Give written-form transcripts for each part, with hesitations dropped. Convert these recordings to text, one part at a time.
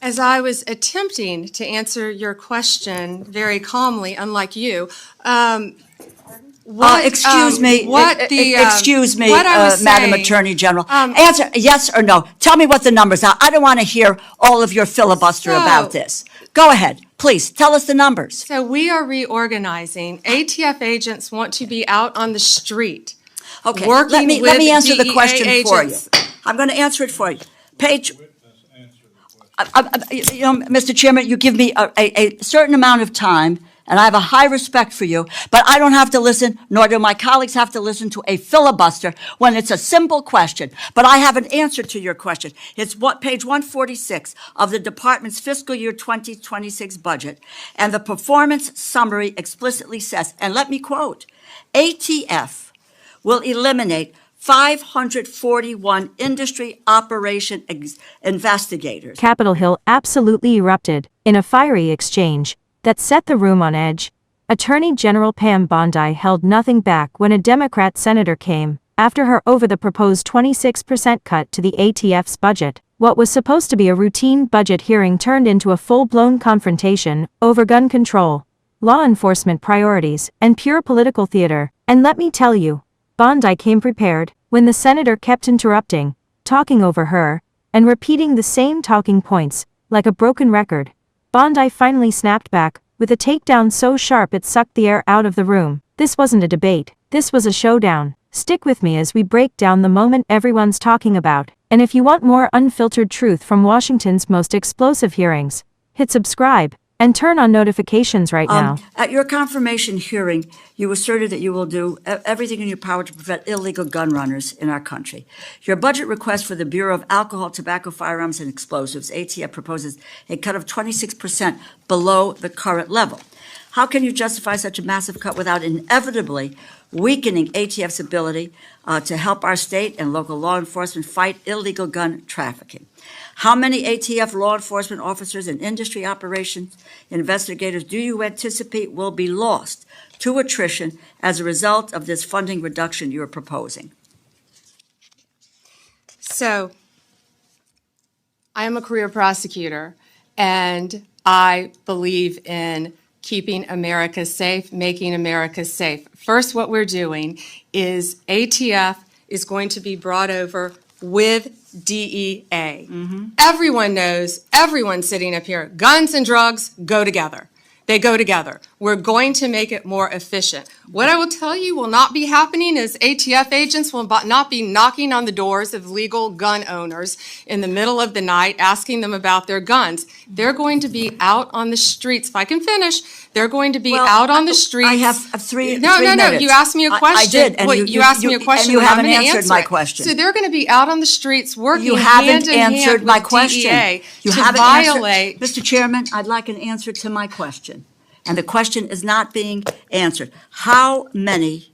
As I was attempting to answer your question very calmly, unlike you, excuse me, what I was Madam saying, Attorney General. Answer yes or no. Tell me what the numbers are. I don't want to hear all of your filibuster about this. Go ahead, please. Tell us the numbers. So we are reorganizing. ATF agents want to be out on the street. Okay, Working let me with answer the DEA question for you. agents. I'm going to answer it for you. Page, Mr. Chairman, you give me a certain amount of time, and I have a high respect for you, but I don't have to listen, nor do my colleagues have to listen to a filibuster when it's a simple question. But I have an answer to your question. It's page 146 of the department's fiscal year 2026 budget, and the performance summary explicitly says, and let me quote, ATF will eliminate 541 industry operation investigators. Capitol Hill absolutely erupted in a fiery exchange that set the room on edge. Attorney General Pam Bondi held nothing back when a Democrat senator came after her over the proposed 26% cut to the ATF's budget. What was supposed to be a routine budget hearing turned into a full-blown confrontation over gun control, law enforcement priorities, and pure political theater. And let me tell you, Bondi came prepared. When the senator kept interrupting, talking over her, and repeating the same talking points, like a broken record, Bondi finally snapped back, with a takedown so sharp it sucked the air out of the room. This wasn't a debate, this was a showdown. Stick with me as we break down the moment everyone's talking about. And if you want more unfiltered truth from Washington's most explosive hearings, hit subscribe, and turn on notifications right now. At your confirmation hearing, you asserted that you will do everything in your power to prevent illegal gun runners in our country. Your budget request for the Bureau of Alcohol, Tobacco, Firearms, and Explosives, ATF, proposes a cut of 26% below the current level. How can you justify such a massive cut without inevitably weakening ATF's ability to help our state and local law enforcement fight illegal gun trafficking? How many ATF law enforcement officers and industry operations investigators do you anticipate will be lost to attrition as a result of this funding reduction you're proposing? So, I am a career prosecutor, and I believe in keeping America safe, making America safe. First, what we're doing is ATF is going to be brought over with DEA. Everyone knows, everyone sitting up here, guns and drugs go together. They go together. We're going to make it more efficient. What I will tell you will not be happening is ATF agents will not be knocking on the doors of legal gun owners in the middle of the night asking them about their guns. They're going to be out on the streets. If I can finish, they're going to be out on the streets. I have three No, minutes. you asked me a question. I did, and you asked me a question, and you haven't I'm gonna answered answer my it. question. So they're going to be out on the streets working You haven't hand in answered hand my with question. DEA You to haven't violate. answered. Mr. Chairman, I'd like an answer to my question. And the question is not being answered. How many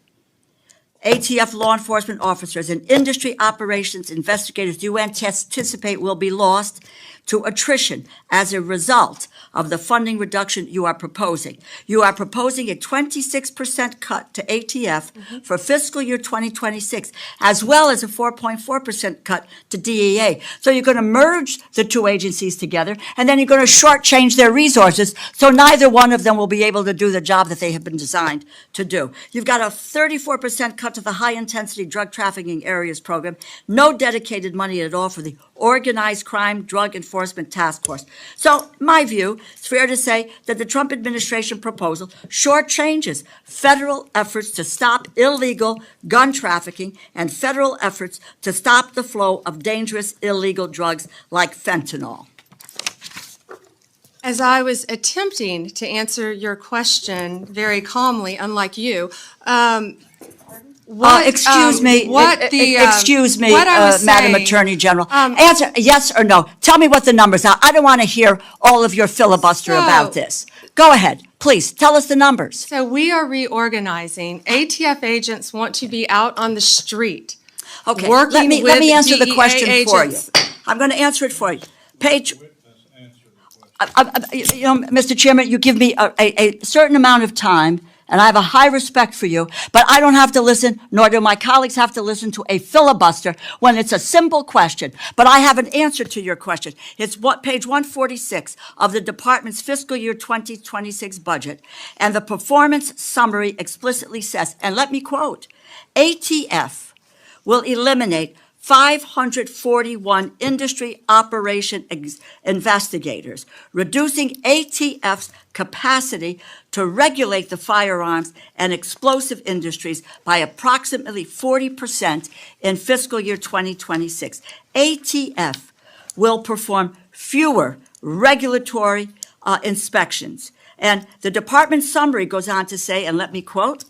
ATF law enforcement officers and industry operations investigators do you anticipate will be lost to attrition as a result of the funding reduction you are proposing? You are proposing a 26% cut to ATF for fiscal year 2026, as well as a 4.4% cut to DEA. So you're going to merge the two agencies together, and then you're going to shortchange their resources, so neither one of them will be able to do the job that they have been designed to do. You've got a 34% cut to the high-intensity drug trafficking areas program, no dedicated money at all for the Organized Crime Drug Enforcement Task Force. So, my view, it's fair to say that the Trump administration proposal shortchanges federal efforts to stop illegal gun trafficking and federal efforts to stop the flow of dangerous illegal drugs like fentanyl. As I was attempting to answer your question very calmly, unlike you, Excuse me, Madam Attorney General. Answer yes or no. Tell me what the numbers are. I don't want to hear all of your filibuster about this. Go ahead, please. Tell us the numbers. So we are reorganizing. ATF agents want to be out on the street. Okay, working let me answer the DEA question for you. agents. I'm going to answer it for you. Page, Mr. Chairman, you give me a certain amount of time, and I have a high respect for you, but I don't have to listen, nor do my colleagues have to listen to a filibuster when it's a simple question. But I have an answer to your question. It's page 146 of the department's fiscal year 2026 budget, and the performance summary explicitly says, and let me quote, ATF will eliminate 541 industry operation investigators, reducing ATF's capacity to regulate the firearms and explosive industries by approximately 40% in fiscal year 2026. ATF will perform fewer regulatory inspections. And the department summary goes on to say, and let me quote,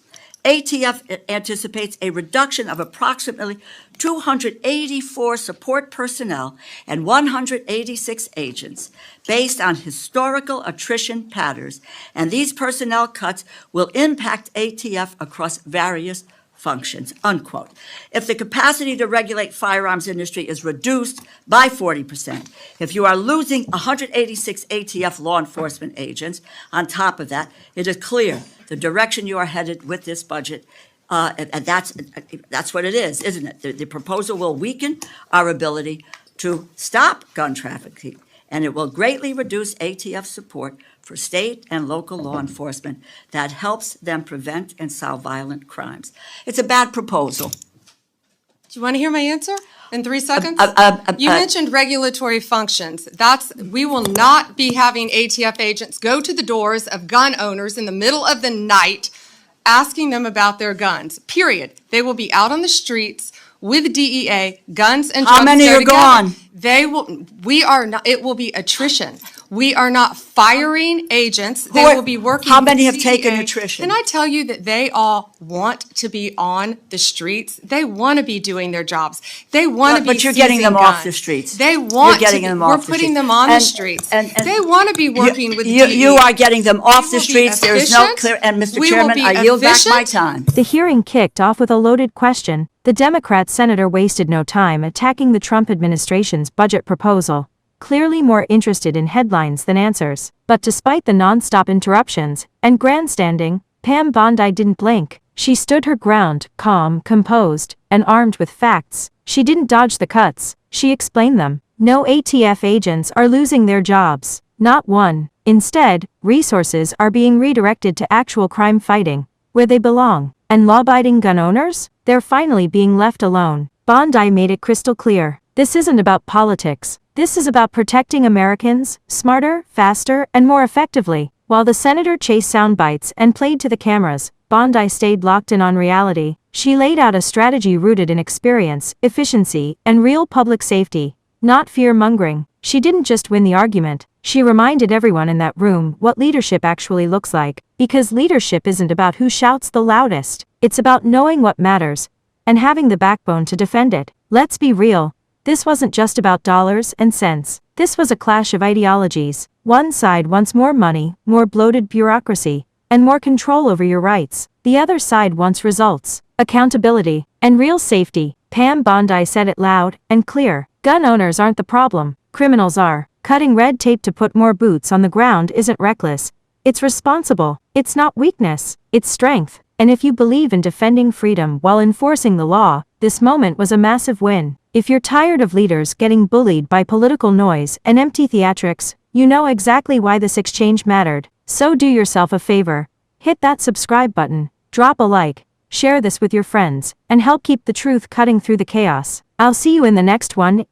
ATF anticipates a reduction of approximately 284 support personnel and 186 agents based on historical attrition patterns, and these personnel cuts will impact ATF across various functions, unquote. If the capacity to regulate firearms industry is reduced by 40%, if you are losing 186 ATF law enforcement agents on top of that, it is clear the direction you are headed with this budget, and that's what it is, isn't it? The proposal will weaken our ability to stop gun trafficking, and it will greatly reduce ATF support for state and local law enforcement that helps them prevent and solve violent crimes. It's a bad proposal. Do you want to hear my answer in 3 seconds? You mentioned regulatory functions. We will not be having ATF agents go to the doors of gun owners in the middle of the night asking them about their guns, period. They will be out on the streets with DEA, guns and drugs. How many are gone? It will be attrition. We are not firing agents. They will be working. How many with have DEA. taken attrition? Can I tell you that they all want to be on the streets? They want to be doing their jobs. They want to be But you're getting them seizing off the guns. streets. They want You're getting to. them We're off the putting streets. them on the And- streets. and- They want to be working with you, DEA. you are getting them off the will be streets. There is no efficient. clear, and Mr. We will Chairman, be I yield back my efficient. time. The hearing kicked off with a loaded question. The Democrat senator wasted no time attacking the Trump administration's budget proposal, clearly more interested in headlines than answers. But despite the nonstop interruptions and grandstanding, Pam Bondi didn't blink. She stood her ground, calm, composed, and armed with facts. She didn't dodge the cuts. She explained them. No ATF agents are losing their jobs. Not one. Instead, resources are being redirected to actual crime fighting, where they belong. And law-abiding gun owners? They're finally being left alone. Bondi made it crystal clear. This isn't about politics. This is about protecting Americans, smarter, faster, and more effectively. While the senator chased sound bites and played to the cameras, Bondi stayed locked in on reality. She laid out a strategy rooted in experience, efficiency, and real public safety, not fear-mongering. She didn't just win the argument. She reminded everyone in that room what leadership actually looks like, because leadership isn't about who shouts the loudest. It's about knowing what matters and having the backbone to defend it. Let's be real. This wasn't just about dollars and cents. This was a clash of ideologies. One side wants more money, more bloated bureaucracy, and more control over your rights. The other side wants results, accountability, and real safety. Pam Bondi said it loud and clear. Gun owners aren't the problem. Criminals are. Cutting red tape to put more boots on the ground isn't reckless. It's responsible. It's not weakness. It's strength. And if you believe in defending freedom while enforcing the law, this moment was a massive win. If you're tired of leaders getting bullied by political noise and empty theatrics, you know exactly why this exchange mattered. So do yourself a favor. Hit that subscribe button, drop a like, share this with your friends, and help keep the truth cutting through the chaos. I'll see you in the next one.